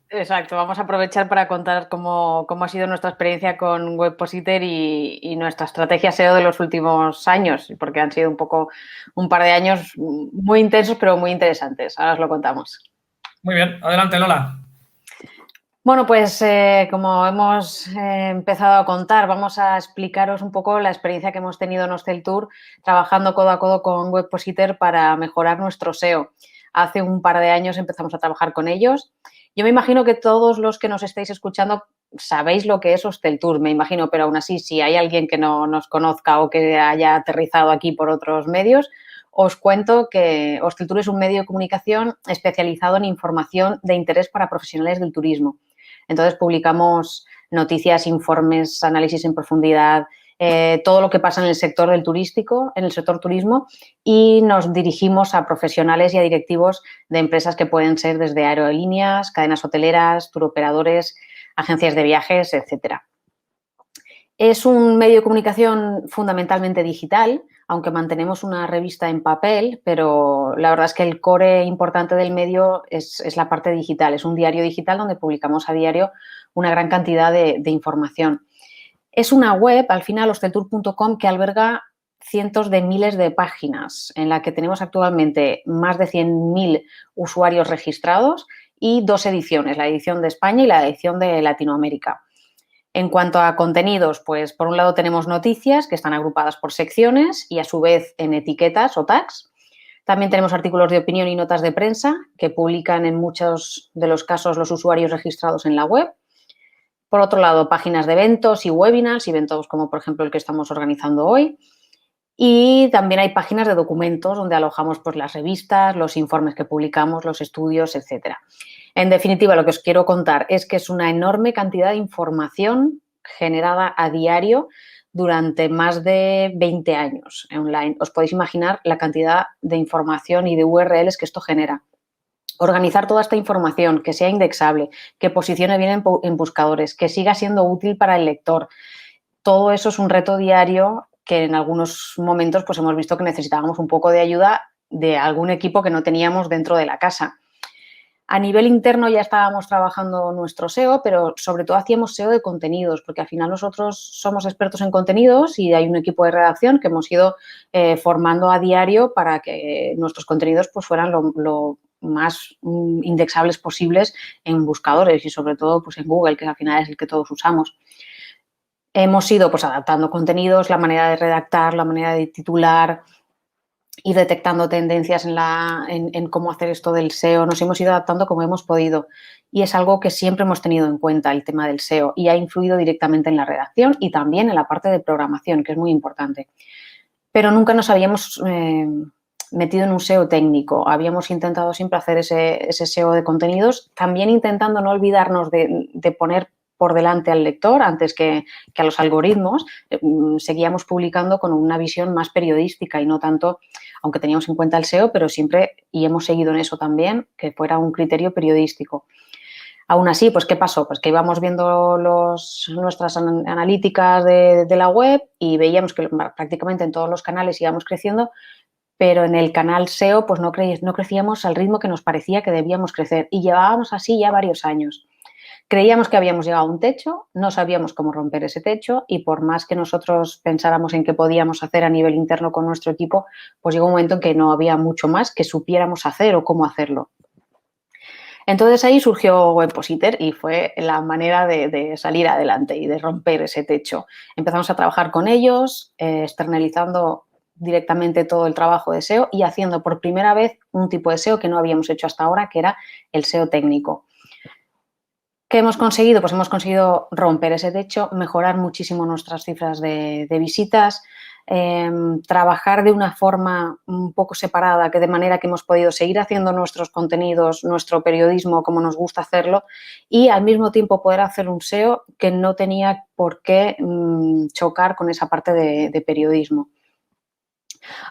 Exacto, vamos a aprovechar para contar cómo ha sido nuestra experiencia con Webpositor y nuestra estrategia SEO de los últimos años, porque han sido un par de años muy intensos, pero muy interesantes. Ahora os lo contamos. Muy bien, adelante Lola. Bueno, pues como hemos empezado a contar, vamos a explicaros un poco la experiencia que hemos tenido en Hostel Tour trabajando codo a codo con Webpositor para mejorar nuestro SEO. Hace un par de años empezamos a trabajar con ellos. Yo me imagino que todos los que nos estáis escuchando sabéis lo que es Hostel Tour, me imagino, pero aún así, si hay alguien que no nos conozca o que haya aterrizado aquí por otros medios, os cuento que Hostel Tour es un medio de comunicación especializado en información de interés para profesionales del turismo. Entonces publicamos noticias, informes, análisis en profundidad, todo lo que pasa en el sector del turístico, en el sector turismo, y nos dirigimos a profesionales y a directivos de empresas que pueden ser desde aerolíneas, cadenas hoteleras, turoperadores, agencias de viajes, etcétera. Es un medio de comunicación fundamentalmente digital, aunque mantenemos una revista en papel, pero la verdad es que el core importante del medio es la parte digital. Es un diario digital donde publicamos a diario una gran cantidad de información. Es una web, al final, hosteltour.com, que alberga cientos de miles de páginas, en la que tenemos actualmente más de 100.000 usuarios registrados y dos ediciones, la edición de España y la edición de Latinoamérica. En cuanto a contenidos, pues por un lado tenemos noticias que están agrupadas por secciones y a su vez en etiquetas o tags. También tenemos artículos de opinión y notas de prensa que publican en muchos de los casos los usuarios registrados en la web. Por otro lado, páginas de eventos y webinars, eventos como por ejemplo el que estamos organizando hoy. Y también hay páginas de documentos donde alojamos pues, las revistas, los informes que publicamos, los estudios, etcétera. En definitiva, lo que os quiero contar es que es una enorme cantidad de información generada a diario durante más de 20 años online. Os podéis imaginar la cantidad de información y de URLs que esto genera. Organizar toda esta información, que sea indexable, que posicione bien en buscadores, que siga siendo útil para el lector. Todo eso es un reto diario que en algunos momentos pues hemos visto que necesitábamos un poco de ayuda de algún equipo que no teníamos dentro de la casa. A nivel interno ya estábamos trabajando nuestro SEO, pero sobre todo hacíamos SEO de contenidos, porque al final nosotros somos expertos en contenidos y hay un equipo de redacción que hemos ido formando a diario para que nuestros contenidos pues, fueran lo más indexables posibles en buscadores y sobre todo pues, en Google, que al final es el que todos usamos. Hemos ido pues, adaptando contenidos, la manera de redactar, la manera de titular, ir detectando tendencias en cómo hacer esto del SEO. Nos hemos ido adaptando como hemos podido y es algo que siempre hemos tenido en cuenta, el tema del SEO, y ha influido directamente en la redacción y también en la parte de programación, que es muy importante. Pero nunca nos habíamos metido en un SEO técnico. Habíamos intentado siempre hacer ese SEO de contenidos, también intentando no olvidarnos de poner por delante al lector antes que a los algoritmos. Seguíamos publicando con una visión más periodística y no tanto, aunque teníamos en cuenta el SEO, pero siempre, y hemos seguido en eso también, que fuera un criterio periodístico. Aún así, pues, ¿qué pasó? Pues que íbamos viendo nuestras analíticas de la web y veíamos que prácticamente en todos los canales íbamos creciendo, pero en el canal SEO pues no crecíamos al ritmo que nos parecía que debíamos crecer y llevábamos así ya varios años. Creíamos que habíamos llegado a un techo, no sabíamos cómo romper ese techo y por más que nosotros pensáramos en qué podíamos hacer a nivel interno con nuestro equipo, pues llegó un momento en que no había mucho más que supiéramos hacer o cómo hacerlo. Entonces ahí surgió Webpositor y fue la manera de salir adelante y de romper ese techo. Empezamos a trabajar con ellos, externalizando directamente todo el trabajo de SEO y haciendo por primera vez un tipo de SEO que no habíamos hecho hasta ahora, que era el SEO técnico. ¿Qué hemos conseguido? Pues hemos conseguido romper ese techo, mejorar muchísimo nuestras cifras de visitas, trabajar de una forma un poco separada, que de manera que hemos podido seguir haciendo nuestros contenidos, nuestro periodismo como nos gusta hacerlo y al mismo tiempo poder hacer un SEO que no tenía por qué chocar con esa parte de periodismo.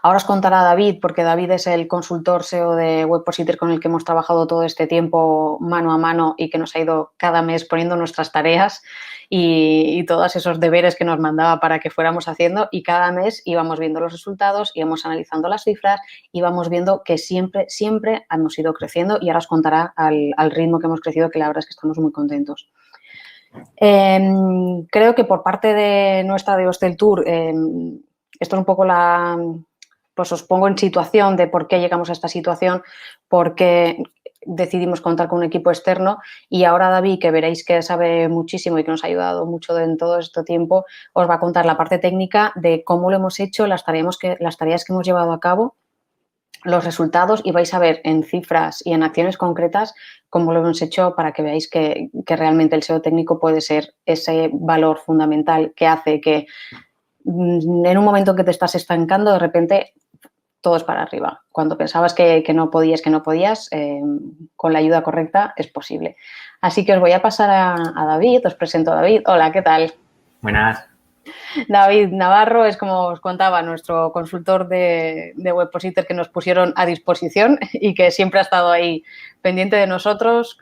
Ahora os contará David, porque David es el consultor SEO de Webpositor con el que hemos trabajado todo este tiempo mano a mano y que nos ha ido cada mes poniendo nuestras tareas y todos esos deberes que nos mandaba para que fuéramos haciendo, y cada mes íbamos viendo los resultados, íbamos analizando las cifras, íbamos viendo que siempre hemos ido creciendo, y ahora os contará al ritmo que hemos crecido, que la verdad es que estamos muy contentos. Creo que por parte de nuestra de Hosteltour, esto es un poco pues os pongo en situación de por qué llegamos a esta situación, porque decidimos contar con un equipo externo, y ahora David, que veréis que sabe muchísimo y que nos ha ayudado mucho en todo este tiempo, os va a contar la parte técnica de cómo lo hemos hecho, las tareas que hemos llevado a cabo, los resultados, y vais a ver en cifras y en acciones concretas cómo lo hemos hecho, para que veáis que realmente el SEO técnico puede ser ese valor fundamental que hace que en un momento en que te estás estancando, de repente todo es para arriba. Cuando pensabas que no podías, con la ayuda correcta es posible. Así que os voy a pasar a David, os presento a David. Hola, ¿qué tal? Buenas. David Navarro es, como os contaba, nuestro consultor de Webpositor, que nos pusieron a disposición y que siempre ha estado ahí pendiente de nosotros,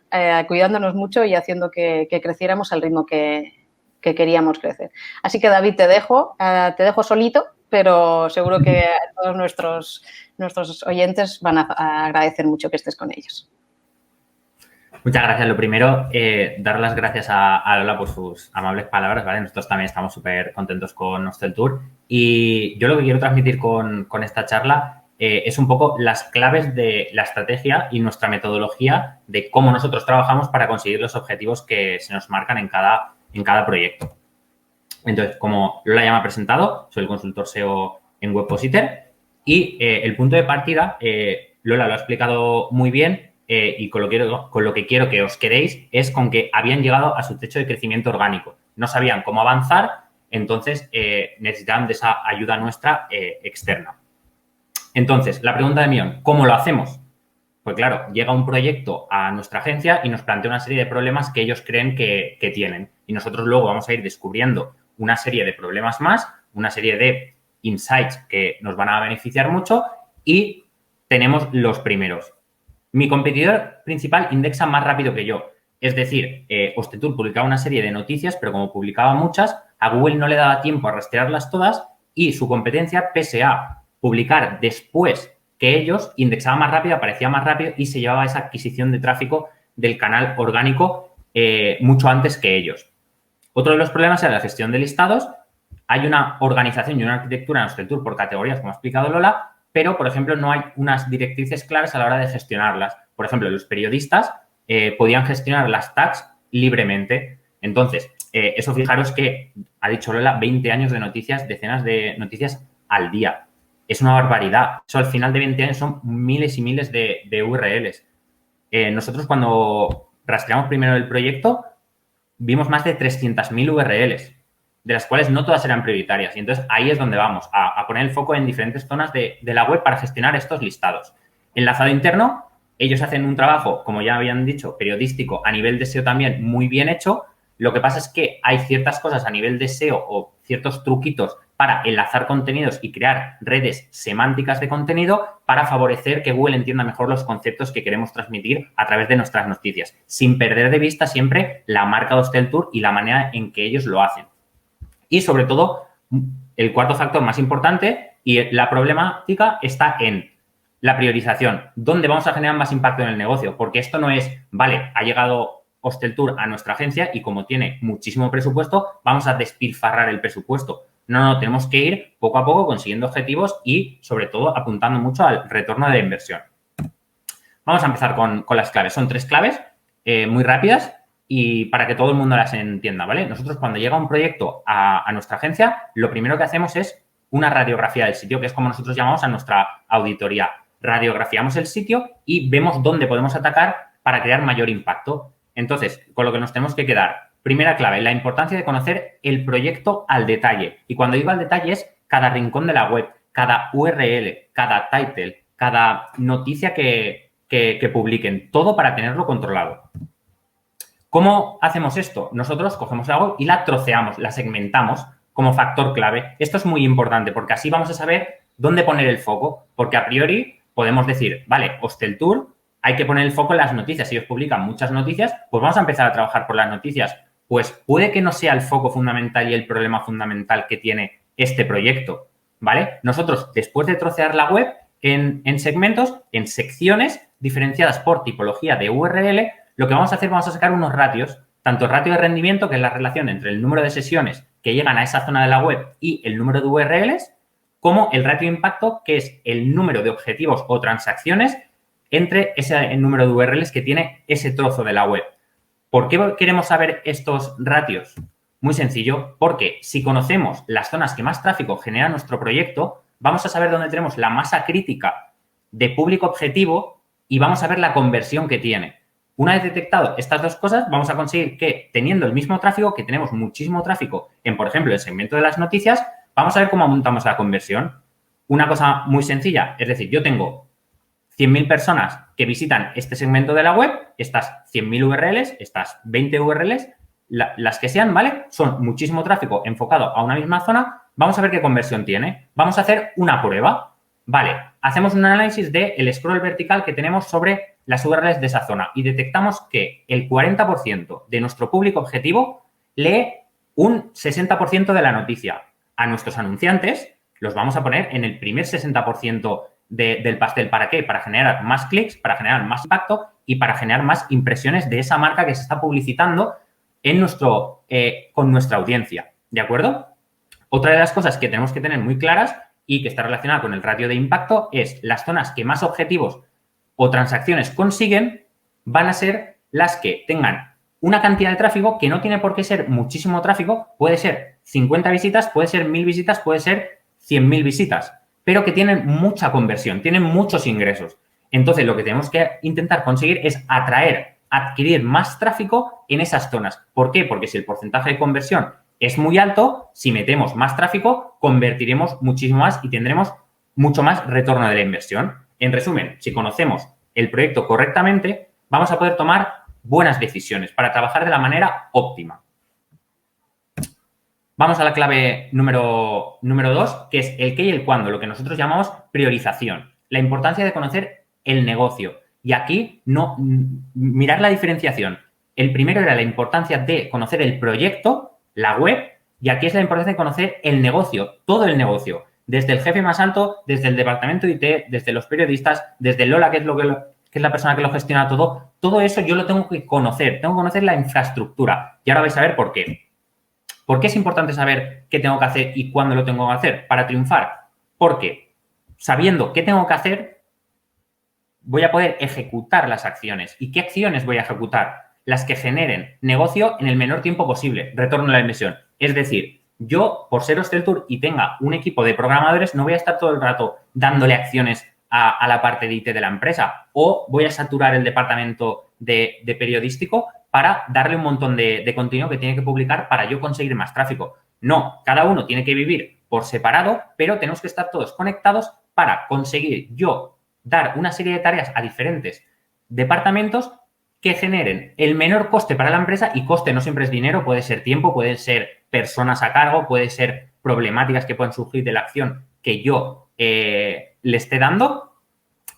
cuidándonos mucho y haciendo que creciéramos al ritmo que queríamos crecer. Así que, David, te dejo solito, pero seguro que a todos nuestros oyentes van a agradecer mucho que estés con ellos. Muchas gracias. Lo primero, dar las gracias a Lola por sus amables palabras, ¿vale? Nosotros también estamos súper contentos con Hosteltour, y yo lo que quiero transmitir con esta charla es un poco las claves de la estrategia y nuestra metodología de cómo nosotros trabajamos para conseguir los objetivos que se nos marcan en cada proyecto. Entonces, como Lola ya me ha presentado, soy el consultor SEO en Webpositor, y el punto de partida, Lola lo ha explicado muy bien, y con lo que quiero que os quedéis es con que habían llegado a su techo de crecimiento orgánico. No sabían cómo avanzar, entonces necesitaban de esa ayuda nuestra externa. Entonces, la pregunta de millón, ¿cómo lo hacemos? Pues claro, llega un proyecto a nuestra agencia y nos plantea una serie de problemas que ellos creen que tienen. Y nosotros luego vamos a ir descubriendo una serie de problemas más, una serie de insights que nos van a beneficiar mucho, y tenemos los primeros. Mi competidor principal indexa más rápido que yo. Es decir, Hosteltour publicaba una serie de noticias, pero como publicaba muchas, a Google no le daba tiempo a rastrearlas todas, y su competencia, pese a publicar después que ellos, indexaba más rápido, aparecía más rápido y se llevaba esa adquisición de tráfico del canal orgánico mucho antes que ellos. Otro de los problemas era la gestión de listados. Hay una organización y una arquitectura en Hosteltour por categorías, como ha explicado Lola, pero, por ejemplo, no hay unas directrices claras a la hora de gestionarlas. Por ejemplo, los periodistas podían gestionar las tags libremente. Entonces, eso, fijaros que, ha dicho Lola, 20 años de noticias, decenas de noticias al día. Es una barbaridad. Eso, al final de 20 años, son miles y miles de URLs. Nosotros, cuando rastreamos primero el proyecto, vimos más de 300.000 URLs, de las cuales no todas eran prioritarias. Y entonces ahí es donde vamos a poner el foco en diferentes zonas de la web para gestionar estos listados. Enlazado interno, ellos hacen un trabajo, como ya habían dicho, periodístico, a nivel de SEO también muy bien hecho. Lo que pasa es que hay ciertas cosas a nivel de SEO o ciertos truquitos para enlazar contenidos y crear redes semánticas de contenido para favorecer que Google entienda mejor los conceptos que queremos transmitir a través de nuestras noticias, sin perder de vista siempre la marca de Hosteltour y la manera en que ellos lo hacen. Y, sobre todo, el cuarto factor más importante y la problemática está en la priorización. ¿Dónde vamos a generar más impacto en el negocio? Porque esto no es, vale, ha llegado Hosteltour a nuestra agencia y como tiene muchísimo presupuesto, vamos a despilfarrar el presupuesto. No, tenemos que ir poco a poco consiguiendo objetivos y, sobre todo, apuntando mucho al retorno de la inversión. Vamos a empezar con las claves. Son 3 claves muy rápidas y para que todo el mundo las entienda, ¿vale? Nosotros, cuando llega un proyecto a nuestra agencia, lo primero que hacemos es una radiografía del sitio, que es como nosotros llamamos a nuestra auditoría. Radiografiamos el sitio y vemos dónde podemos atacar para crear mayor impacto. Entonces, con lo que nos tenemos que quedar, primera clave, la importancia de conocer el proyecto al detalle. Y cuando digo al detalle es cada rincón de la web, cada URL, cada title, cada noticia que publiquen, todo para tenerlo controlado. ¿Cómo hacemos esto? Nosotros cogemos la web y la troceamos, la segmentamos como factor clave. Esto es muy importante porque así vamos a saber dónde poner el foco, porque a priori podemos decir, vale, Hosteltour, hay que poner el foco en las noticias. Si ellos publican muchas noticias, pues vamos a empezar a trabajar por las noticias. Pues puede que no sea el foco fundamental y el problema fundamental que tiene este proyecto, ¿vale? Nosotros, después de trocear la web en segmentos, en secciones diferenciadas por tipología de URL, lo que vamos a hacer, vamos a sacar unos ratios, tanto el ratio de rendimiento, que es la relación entre el número de sesiones que llegan a esa zona de la web y el número de URLs, como el ratio de impacto, que es el número de objetivos o transacciones entre el número de URLs que tiene ese trozo de la web. ¿Por qué queremos saber estos ratios? Muy sencillo, porque si conocemos las zonas que más tráfico genera nuestro proyecto, vamos a saber dónde tenemos la masa crítica de público objetivo y vamos a ver la conversión que tiene. Una vez detectado estas dos cosas, vamos a conseguir que, teniendo el mismo tráfico, que tenemos muchísimo tráfico en, por ejemplo, el segmento de las noticias, vamos a ver cómo montamos la conversión. Una cosa muy sencilla, es decir, yo tengo 100.000 personas que visitan este segmento de la web, estas 100.000 URLs, estas 20 URLs, las que sean, ¿vale? Son muchísimo tráfico enfocado a una misma zona. Vamos a ver qué conversión tiene. Vamos a hacer una prueba. Vale, hacemos un análisis del scroll vertical que tenemos sobre las URLs de esa zona y detectamos que el 40% de nuestro público objetivo lee un 60% de la noticia. A nuestros anunciantes los vamos a poner en el primer 60% del pastel. ¿Para qué? Para generar más clics, para generar más impacto y para generar más impresiones de esa marca que se está publicitando con nuestra audiencia. ¿De acuerdo? Otra de las cosas que tenemos que tener muy claras y que está relacionada con el ratio de impacto es las zonas que más objetivos o transacciones consiguen van a ser las que tengan una cantidad de tráfico que no tiene por qué ser muchísimo tráfico, puede ser 50 visitas, puede ser 1.000 visitas, puede ser 100.000 visitas, pero que tienen mucha conversión, tienen muchos ingresos. Entonces, lo que tenemos que intentar conseguir es adquirir más tráfico en esas zonas. ¿Por qué? Porque si el porcentaje de conversión es muy alto, si metemos más tráfico, convertiremos muchísimo más y tendremos mucho más retorno de la inversión. En resumen, si conocemos el proyecto correctamente, vamos a poder tomar buenas decisiones para trabajar de la manera óptima. Vamos a la clave número 2, que es el qué y el cuándo, lo que nosotros llamamos priorización. La importancia de conocer el negocio. Y aquí mirar la diferenciación. El primero era la importancia de conocer el proyecto, la web, y aquí es la importancia de conocer el negocio, todo el negocio. Desde el jefe más alto, desde el departamento de IT, desde los periodistas, desde Lola, que es la persona que lo gestiona todo. Todo eso yo lo tengo que conocer. Tengo que conocer la infraestructura. Y ahora vais a ver por qué. ¿Por qué es importante saber qué tengo que hacer y cuándo lo tengo que hacer para triunfar? Porque sabiendo qué tengo que hacer, voy a poder ejecutar las acciones. ¿Y qué acciones voy a ejecutar? Las que generen negocio en el menor tiempo posible, retorno a la inversión. Es decir, yo, por ser Hosteltour y tenga un equipo de programadores, no voy a estar todo el rato dándole acciones a la parte de IT de la empresa o voy a saturar el departamento de periodístico para darle un montón de contenido que tiene que publicar para yo conseguir más tráfico. No, cada uno tiene que vivir por separado, pero tenemos que estar todos conectados para conseguir yo dar una serie de tareas a diferentes departamentos que generen el menor coste para la empresa, y coste no siempre es dinero, puede ser tiempo, pueden ser personas a cargo, puede ser problemáticas que pueden surgir de la acción que yo le esté dando,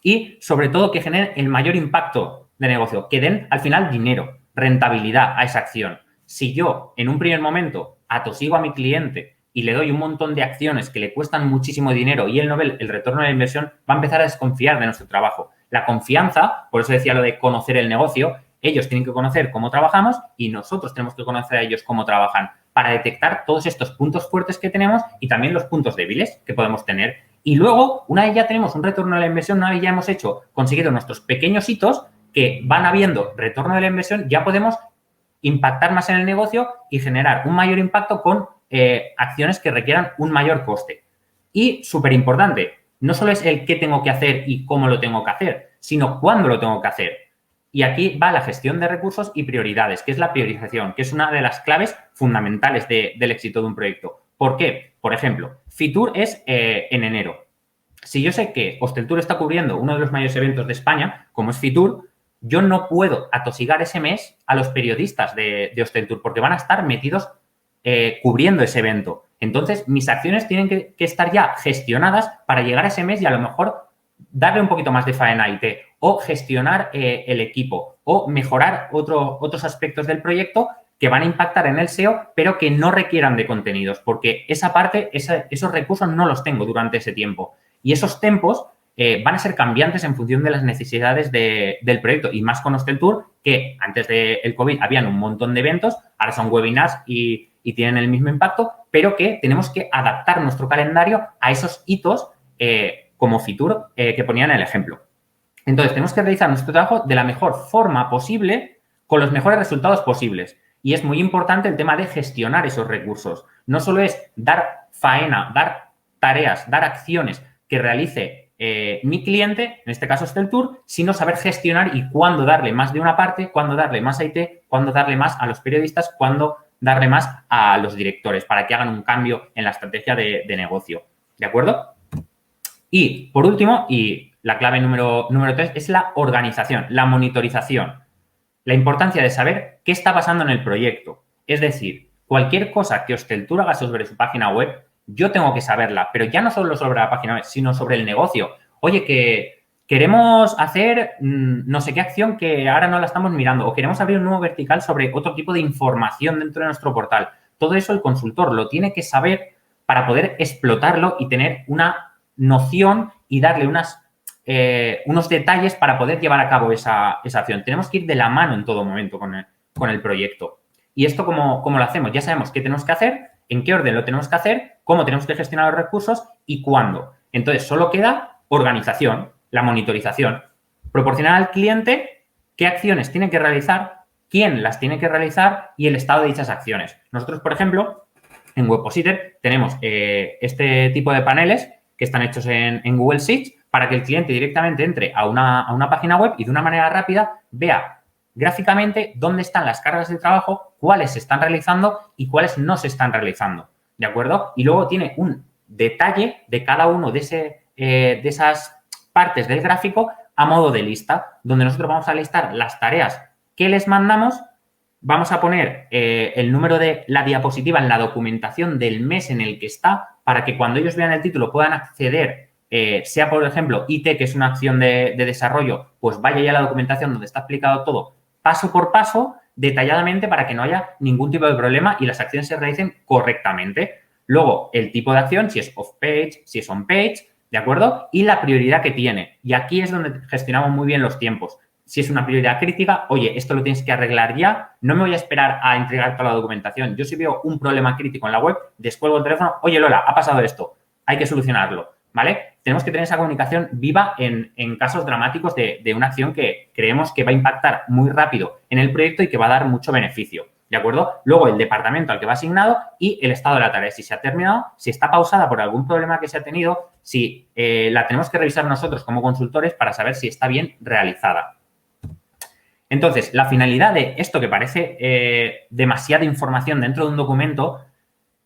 y sobre todo que generen el mayor impacto de negocio, que den al final dinero, rentabilidad a esa acción. Si yo en un primer momento atosigo a mi cliente y le doy un montón de acciones que le cuestan muchísimo dinero y él no ve el retorno de la inversión, va a empezar a desconfiar de nuestro trabajo. La confianza, por eso decía lo de conocer el negocio, ellos tienen que conocer cómo trabajamos y nosotros tenemos que conocer a ellos cómo trabajan para detectar todos estos puntos fuertes que tenemos y también los puntos débiles que podemos tener. Y luego, una vez ya tenemos un retorno de la inversión, una vez ya hemos conseguido nuestros pequeños hitos que van habiendo retorno de la inversión, ya podemos impactar más en el negocio y generar un mayor impacto con acciones que requieran un mayor coste. Y súper importante, no solo es el qué tengo que hacer y cómo lo tengo que hacer, sino cuándo lo tengo que hacer. Y aquí va la gestión de recursos y prioridades, que es la priorización, que es una de las claves fundamentales del éxito de un proyecto. ¿Por qué? Por ejemplo, Fitur es en enero. Si yo sé que Hosteltour está cubriendo uno de los mayores eventos de España, como es Fitur, yo no puedo atosigar ese mes a los periodistas de Hosteltour porque van a estar metidos cubriendo ese evento. Entonces, mis acciones tienen que estar ya gestionadas para llegar a ese mes y a lo mejor darle un poquito más de faena a IT o gestionar el equipo o mejorar otros aspectos del proyecto que van a impactar en el SEO, pero que no requieran de contenidos, porque esa parte, esos recursos no los tengo durante ese tiempo. Y esos tiempos van a ser cambiantes en función de las necesidades del proyecto. Y más con Hostel Tour, que antes del COVID habían un montón de eventos, ahora son webinars y tienen el mismo impacto, pero que tenemos que adaptar nuestro calendario a esos hitos como Fitur que ponían el ejemplo. Entonces, tenemos que realizar nuestro trabajo de la mejor forma posible, con los mejores resultados posibles. Y es muy importante el tema de gestionar esos recursos. No solo es dar faena, dar tareas, dar acciones que realice mi cliente, en este caso Hostel Tour, sino saber gestionar y cuándo darle más de una parte, cuándo darle más a IT, cuándo darle más a los periodistas, cuándo darle más a los directores para que hagan un cambio en la estrategia de negocio. ¿De acuerdo? Y, por último, y la clave número 3, es la organización, la monitorización. La importancia de saber qué está pasando en el proyecto. Es decir, cualquier cosa que Hostel Tour haga sobre su página web, yo tengo que saberla, pero ya no solo sobre la página web, sino sobre el negocio. Oye, que queremos hacer no sé qué acción que ahora no la estamos mirando o queremos abrir un nuevo vertical sobre otro tipo de información dentro de nuestro portal. Todo eso el consultor lo tiene que saber para poder explotarlo y tener una noción y darle unos detalles para poder llevar a cabo esa acción. Tenemos que ir de la mano en todo momento con el proyecto. ¿Y esto cómo lo hacemos? Ya sabemos qué tenemos que hacer, en qué orden lo tenemos que hacer, cómo tenemos que gestionar los recursos y cuándo. Entonces, solo queda organización, la monitorización. Proporcionar al cliente qué acciones tiene que realizar, quién las tiene que realizar y el estado de dichas acciones. Nosotros, por ejemplo, en Webpositor tenemos este tipo de paneles que están hechos en Google Sheets para que el cliente directamente entre a una página web y de una manera rápida vea gráficamente dónde están las cargas de trabajo, cuáles se están realizando y cuáles no se están realizando, ¿de acuerdo? Y luego tiene un detalle de cada uno de esas partes del gráfico a modo de lista, donde nosotros vamos a listar las tareas que les mandamos, vamos a poner el número de la diapositiva en la documentación del mes en el que está, para que cuando ellos vean el título puedan acceder, sea por ejemplo IT, que es una acción de desarrollo, pues vaya ya a la documentación donde está explicado todo paso por paso, detalladamente, para que no haya ningún tipo de problema y las acciones se realicen correctamente. Luego, el tipo de acción, si es off-page, si es on-page, ¿de acuerdo? Y la prioridad que tiene. Y aquí es donde gestionamos muy bien los tiempos. Si es una prioridad crítica, oye, esto lo tienes que arreglar ya, no me voy a esperar a entregar toda la documentación. Yo si veo un problema crítico en la web, descuelgo el teléfono, oye, Lola, ha pasado esto, hay que solucionarlo, ¿vale? Tenemos que tener esa comunicación viva en casos dramáticos de una acción que creemos que va a impactar muy rápido en el proyecto y que va a dar mucho beneficio, ¿de acuerdo? Luego, el departamento al que va asignado y el estado de la tarea. Si se ha terminado, si está pausada por algún problema que se ha tenido, si la tenemos que revisar nosotros como consultores para saber si está bien realizada. Entonces, la finalidad de esto, que parece demasiada información dentro de un documento,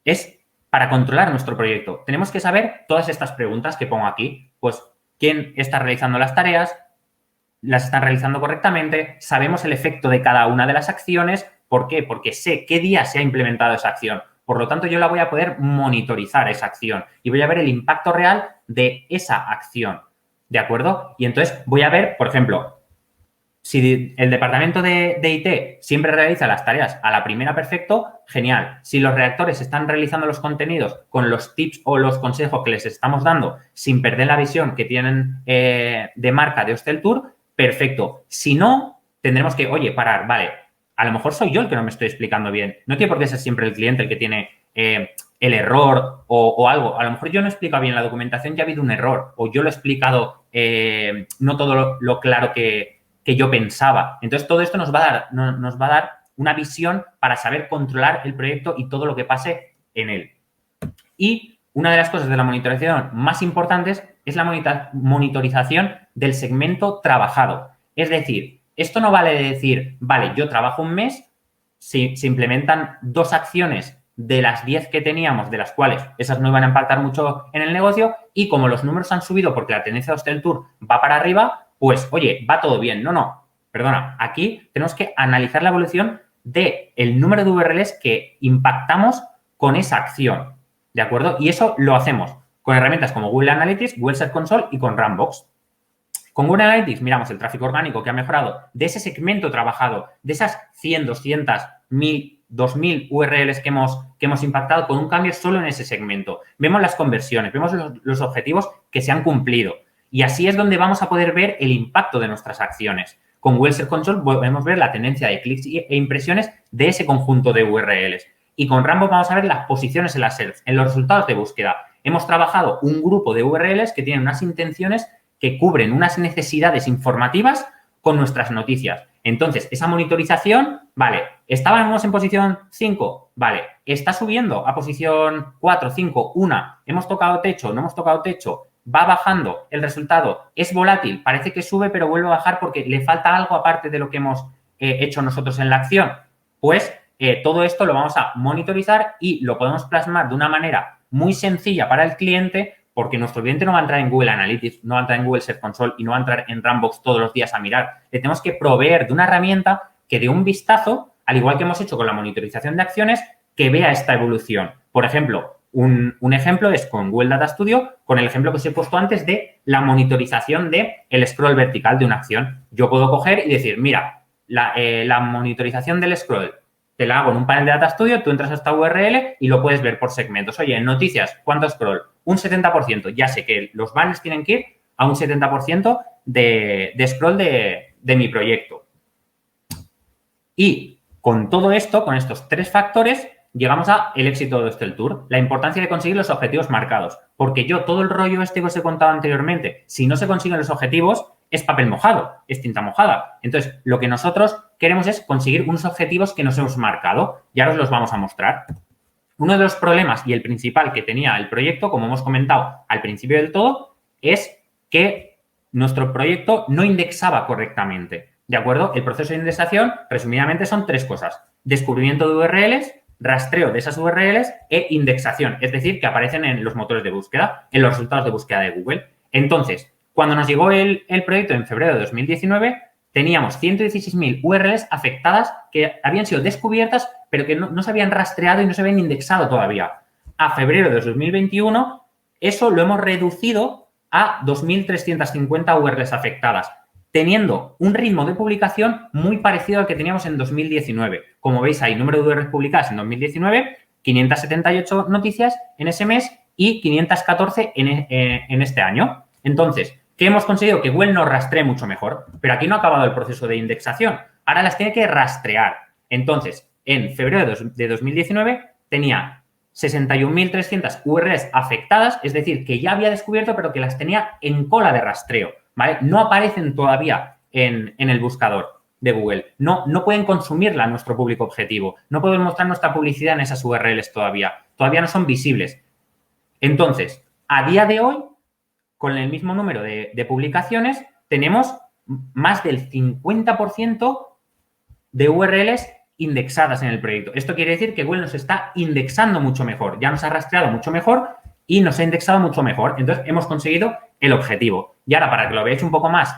es para controlar nuestro proyecto. Tenemos que saber todas estas preguntas que pongo aquí. Pues, ¿quién está realizando las tareas? ¿Las están realizando correctamente? ¿Sabemos el efecto de cada una de las acciones? ¿Por qué? Porque sé qué día se ha implementado esa acción. Por lo tanto, yo la voy a poder monitorizar esa acción y voy a ver el impacto real de esa acción. ¿De acuerdo? Y entonces voy a ver, por ejemplo, si el departamento de IT siempre realiza las tareas a la primera, perfecto, genial. Si los redactores están realizando los contenidos con los tips o los consejos que les estamos dando sin perder la visión que tienen de marca de Hostel Tour, perfecto. Si no, tendremos que, oye, parar, vale, a lo mejor soy yo el que no me estoy explicando bien. No tiene por qué ser siempre el cliente el que tiene el error o algo. A lo mejor yo no he explicado bien la documentación, ya ha habido un error o yo lo he explicado no todo lo claro que yo pensaba. Entonces, todo esto nos va a dar una visión para saber controlar el proyecto y todo lo que pase en él. Y una de las cosas de la monitorización más importantes es la monitorización del segmento trabajado. Es decir, esto no vale decir, vale, yo trabajo un mes, si se implementan 2 acciones de las 10 que teníamos, de las cuales esas no iban a impactar mucho en el negocio, y como los números han subido porque la tendencia de Hostel Tour va para arriba, pues, oye, va todo bien. No, perdona. Aquí tenemos que analizar la evolución del número de URLs que impactamos con esa acción. ¿de acuerdo? Y eso lo hacemos con herramientas como Google Analytics, Google Search Console y con Runbox. Con Google Analytics miramos el tráfico orgánico que ha mejorado de ese segmento trabajado, de esas 100, 200, 1000, 2000 URLs que hemos impactado con un cambio solo en ese segmento. Vemos las conversiones, vemos los objetivos que se han cumplido. Y así es donde vamos a poder ver el impacto de nuestras acciones. Con Google Search Console podemos ver la tendencia de clics e impresiones de ese conjunto de URLs. Y con Runbox vamos a ver las posiciones en las SERPs, en los resultados de búsqueda. Hemos trabajado un grupo de URLs que tienen unas intenciones que cubren unas necesidades informativas con nuestras noticias. Entonces, esa monitorización, vale, ¿estábamos en posición 5? Vale, ¿está subiendo a posición 4, 5, 1? ¿Hemos tocado techo? ¿No hemos tocado techo? ¿Va bajando el resultado? ¿Es volátil? Parece que sube, pero vuelve a bajar porque le falta algo aparte de lo que hemos hecho nosotros en la acción. Pues todo esto lo vamos a monitorizar y lo podemos plasmar de una manera muy sencilla para el cliente, porque nuestro cliente no va a entrar en Google Analytics, no va a entrar en Google Search Console y no va a entrar en Runbox todos los días a mirar. Le tenemos que proveer de una herramienta que dé un vistazo, al igual que hemos hecho con la monitorización de acciones, que vea esta evolución. Por ejemplo, un ejemplo es con Google Data Studio, con el ejemplo que os he puesto antes de la monitorización del scroll vertical de una acción. Yo puedo coger y decir, mira, la monitorización del scroll te la hago en un panel de Data Studio, tú entras a esta URL y lo puedes ver por segmentos. Oye, en noticias, ¿cuánto scroll? Un 70%. Ya sé que los banners tienen que ir a un 70% de scroll de mi proyecto. Y con todo esto, con estos 3 factores, llegamos a el éxito de este tour, la importancia de conseguir los objetivos marcados. Porque yo, todo el rollo este que os he contado anteriormente, si no se consiguen los objetivos, es papel mojado, es tinta mojada. Entonces, lo que nosotros queremos es conseguir unos objetivos que nos hemos marcado. Y ahora os los vamos a mostrar. Uno de los problemas y el principal que tenía el proyecto, como hemos comentado al principio del todo, es que nuestro proyecto no indexaba correctamente. ¿De acuerdo? El proceso de indexación, resumidamente, son 3 cosas. Descubrimiento de URLs, rastreo de esas URLs e indexación. Es decir, que aparecen en los motores de búsqueda, en los resultados de búsqueda de Google. Entonces, cuando nos llegó el proyecto en febrero de 2019, teníamos 116.000 URLs afectadas que habían sido descubiertas, pero que no se habían rastreado y no se habían indexado todavía. A febrero de 2021, eso lo hemos reducido a 2.350 URLs afectadas, teniendo un ritmo de publicación muy parecido al que teníamos en 2019. Como veis, hay número de URLs publicadas en 2019, 578 noticias en ese mes y 514 en este año. Entonces, ¿qué hemos conseguido? Que Google nos rastree mucho mejor. Pero aquí no ha acabado el proceso de indexación. Ahora las tiene que rastrear. Entonces, en febrero de 2019 tenía 61.300 URLs afectadas, es decir, que ya había descubierto, pero que las tenía en cola de rastreo, ¿vale? No aparecen todavía en el buscador de Google. No pueden consumirla a nuestro público objetivo. No podemos mostrar nuestra publicidad en esas URLs todavía. Todavía no son visibles. Entonces, a día de hoy, con el mismo número de publicaciones, tenemos más del 50% de URLs indexadas en el proyecto. Esto quiere decir que Google nos está indexando mucho mejor, ya nos ha rastreado mucho mejor y nos ha indexado mucho mejor. Entonces, hemos conseguido el objetivo. Y ahora, para que lo veáis un poco más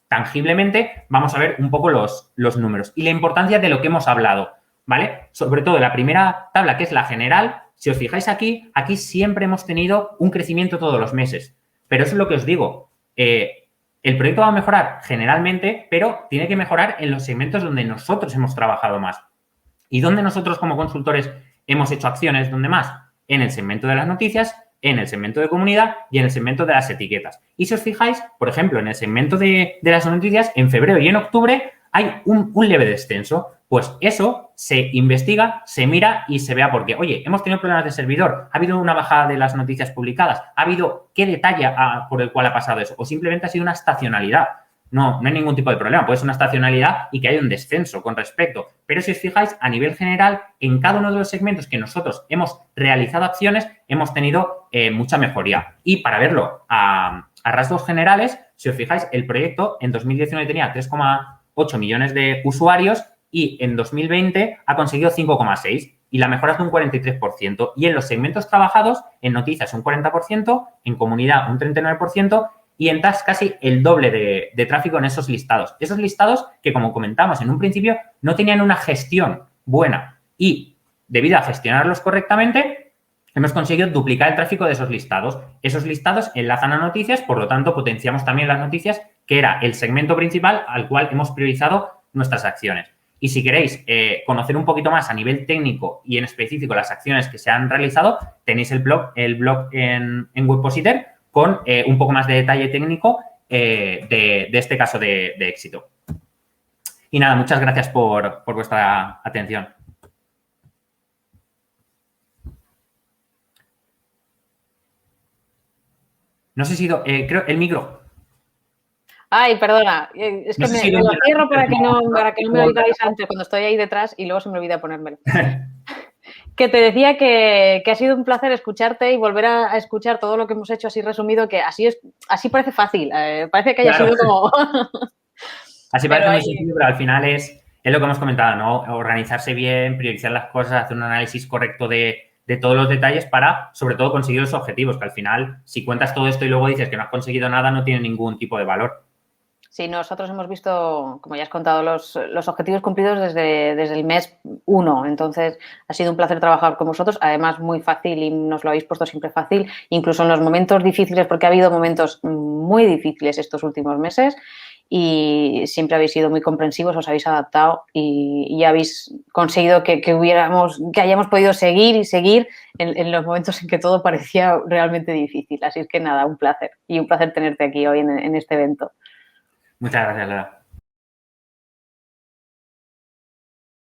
tangiblemente, vamos a ver un poco los números y la importancia de lo que hemos hablado, ¿vale? Sobre todo la primera tabla, que es la general. Si os fijáis aquí siempre hemos tenido un crecimiento todos los meses. Pero eso es lo que os digo. El proyecto va a mejorar generalmente, pero tiene que mejorar en los segmentos donde nosotros hemos trabajado más. ¿Y dónde nosotros como consultores hemos hecho acciones? ¿Dónde más? En el segmento de las noticias, en el segmento de comunidad y en el segmento de las etiquetas. Y si os fijáis, por ejemplo, en el segmento de las noticias, en febrero y en octubre hay un leve descenso. Pues eso se investiga, se mira y se vea por qué. Oye, hemos tenido problemas de servidor, ha habido una bajada de las noticias publicadas, ha habido qué detalle por el cual ha pasado eso, o simplemente ha sido una estacionalidad. No hay ningún tipo de problema, puede ser una estacionalidad y que haya un descenso con respecto. Pero si os fijáis, a nivel general, en cada uno de los segmentos que nosotros hemos realizado acciones, hemos tenido mucha mejoría. Y para verlo a rasgos generales, si os fijáis, el proyecto en 2019 tenía 3,8 millones de usuarios y en 2020 ha conseguido 5,6 y la mejora es de un 43%. Y en los segmentos trabajados, en noticias un 40%, en comunidad un 39% y en tags casi el doble de tráfico en esos listados. Esos listados que, como comentamos en un principio, no tenían una gestión buena y debido a gestionarlos correctamente, hemos conseguido duplicar el tráfico de esos listados. Esos listados enlazan a noticias, por lo tanto, potenciamos también las noticias, que era el segmento principal al cual hemos priorizado nuestras acciones. Y si queréis conocer un poquito más a nivel técnico y en específico las acciones que se han realizado, tenéis el blog en Webpositor con un poco más de detalle técnico de este caso de éxito. Y nada, muchas gracias por vuestra atención. No sé si creo el micro. Ay, perdona, es que No sé si me lo cierro para que no me No. oigáis antes cuando estoy ahí detrás y luego se me olvida ponérmelo. Que te decía que ha sido un placer escucharte y volver a escuchar todo lo que hemos hecho así resumido, que así parece fácil, parece que haya Claro. sido como... Así parece muy sencillo, pero al final es lo que hemos comentado, ¿no? Organizarse bien, priorizar las cosas, hacer un análisis correcto de todos los detalles para, sobre todo, conseguir los objetivos, que al final, si cuentas todo esto y luego dices que no has conseguido nada, no tiene ningún tipo de valor. Sí, nosotros hemos visto, como ya has contado, los objetivos cumplidos desde el mes 1. Entonces, ha sido un placer trabajar con vosotros. Además, muy fácil y nos lo habéis puesto siempre fácil, incluso en los momentos difíciles, porque ha habido momentos muy difíciles estos últimos meses y siempre habéis sido muy comprensivos, os habéis adaptado y habéis conseguido que hayamos podido seguir y seguir en los momentos en que todo parecía realmente difícil. Así es que nada, un placer y un placer tenerte aquí hoy en este evento. Muchas gracias, Laura.